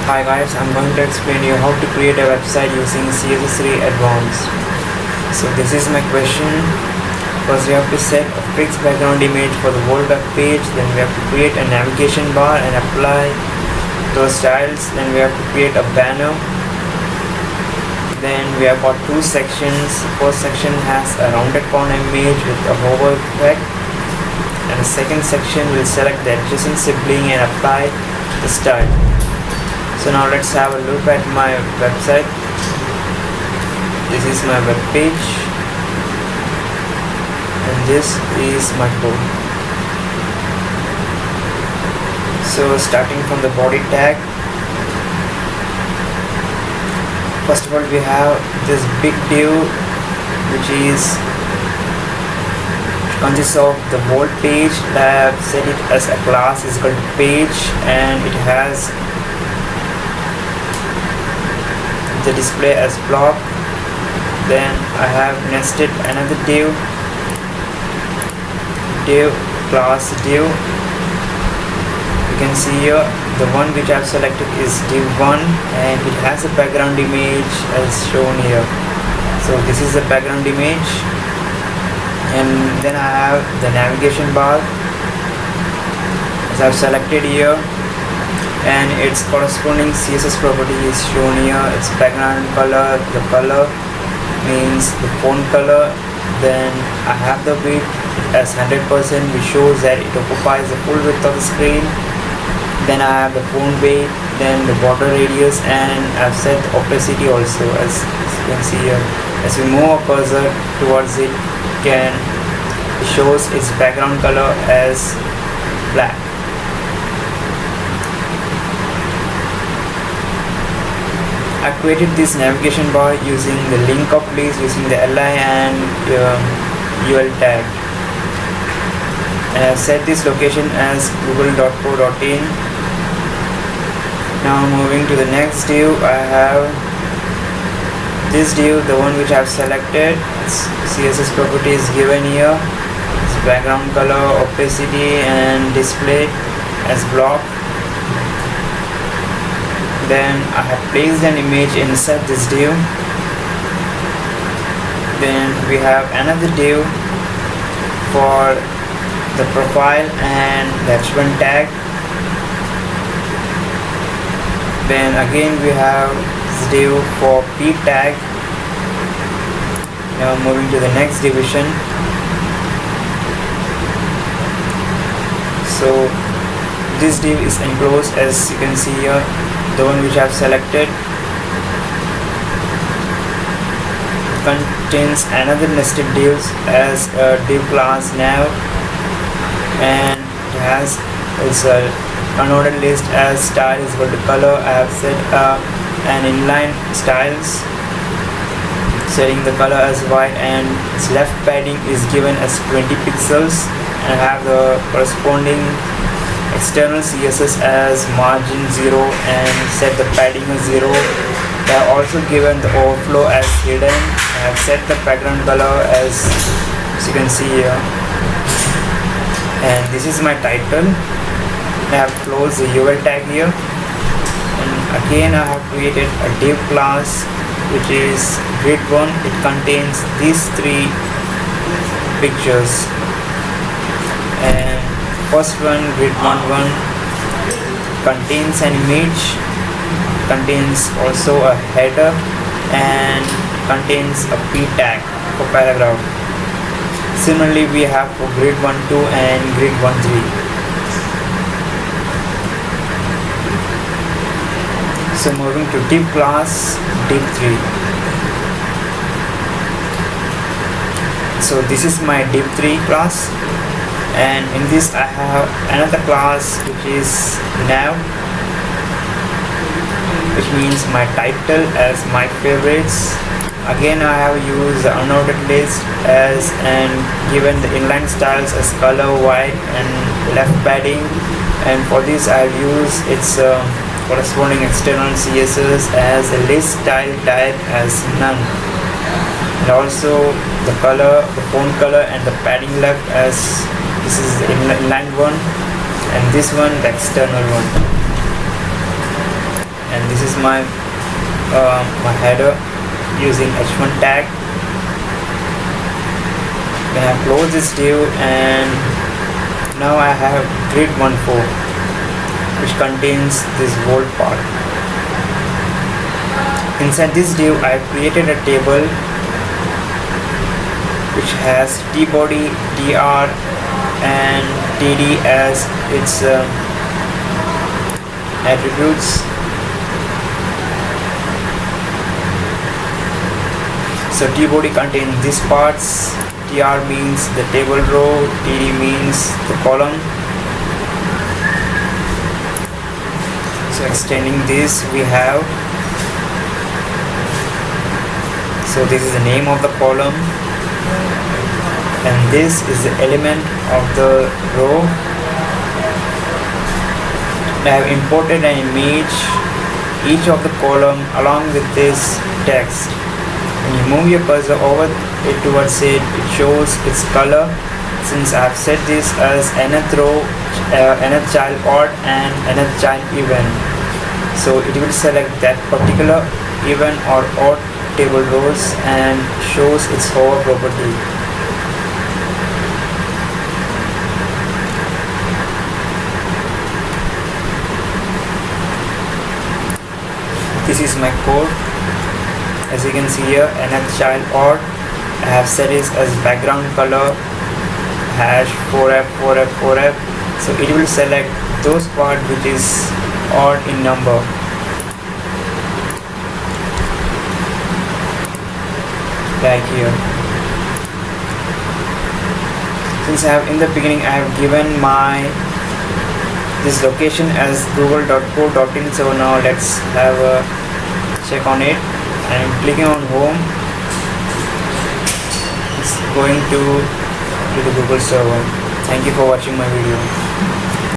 Hi guys, I'm going to explain you how to create a website using CSS3 Advanced. So this is my question. First we have to set a fixed background image for the whole web page, then we have to create a navigation bar and apply those styles, then we have to create a banner. Then we have got two sections. First section has a rounded corner image with a hover effect, and the second section will select the adjacent sibling and apply the style. So now let's have a look at my website. This is my web page and this is my code. So starting from the body tag, first of all we have this big div which consists of the whole page. I have set it as a class is equal to page, and it has the display as block. Then I have nested another div class div. You can see here the one which I have selected is div1 and it has a background image as shown here. So this is the background image, and then I have the navigation bar as I have selected here, and its corresponding CSS property is shown here. Its background color, the color means the font color. Then I have the width as 100%, which shows that it occupies the full width of the screen. Then I have the font weight, then the border radius, and I've set opacity also, as you can see here. As we move our cursor towards it, it shows its background color as black. I created this navigation bar using the link of list using the li and ul tag, and I've set this location as google.co.in. Now moving to the next div, I have this div, the one which I have selected. Its CSS property is given here. Its background color, opacity, and display as block. Then I have placed an image inside this div. Then we have another div for the profile and the h1 tag. Then again we have this div for p tag. Now moving to the next division. So this div is enclosed, as you can see here. The one which I have selected contains another nested divs as a div class nav, and it has its unordered list as style is equal to color. I have set an inline styles, setting the color as white, and its left padding is given as 20 pixels, and I have the corresponding external CSS as margin 0 and set the padding as 0. I have also given the overflow as hidden. I have set the background color as you can see here, and this is my title. I have closed the UL tag here, and again I have created a div class which is grid1. It contains these three pictures, and first one, grid11, contains an image, contains also a header, and contains a p tag for paragraph. Similarly we have for grid12 and grid13. So moving to div class, div3. So this is my div3 class, and in this I have another class which is nav, which means my title as my favorites. Again I have used the unordered list as and given the inline styles as color, white, and left padding, and for this I have used its corresponding external CSS as a list style type as none, and also the color, the font color, and the padding left as this is the inline one, and this one the external one. And this is my my header using h1 tag. Then I close this div, and now I have grid14 which contains this volt part. Inside this div I created a table which has tbody, tr and td as its attributes. So tbody contains these parts. Tr means the table row, td means the column. So extending this, we have, so this is the name of the column, and this is the element of the row. I have imported an image each of the column along with this text. When you move your cursor over it towards it, it shows its color. Since I have set this as nth row, nth child odd and nth child even, so it will select that particular even or odd table rows and shows its hover property. This is my code. As you can see here, nth child odd, I have set it as background color hash 4f 4f 4f, so it will select those part which is odd in number. Like here, since I have in the beginning I have given my this location as google.co.in, so now let's have a check on it. I am clicking on home. It's going to the Google server. Thank you for watching my video.